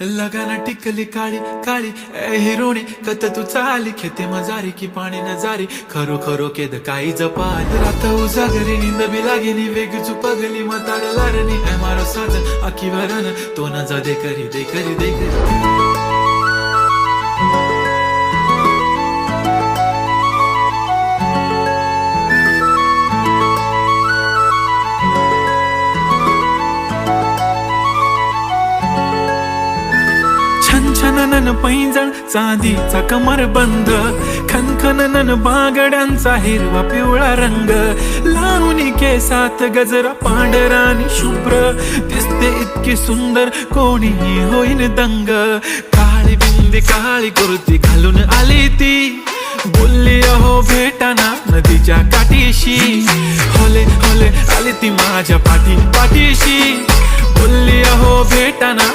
लगाना टिकली काळी काळी ए हिरोणी कत तू चाली खेते मजारी की पाणी न जारी खरो खरो केद काही जपाल रात उजागरी निंद बी लागेनी वेग चुपगली मताड लारणी ए मारो साज आखी भरन तो न जा दे करी दे करी दे करी छनछनन पैंजण चांदीचा कमरबंद खनखनन बागड्यांचा हिरवा पिवळा रंग लावणी केसात गजरा पांढरा आणि शुभ्र दिसते इतकी सुंदर कोणीही होईन दंग काळी बिंदी काळी कुर्ती घालून आली ती बोलली अहो भेटाना नदीच्या काठीशी होले होले आली ती माझ्या पाठीशी बोलली अहो भेटाना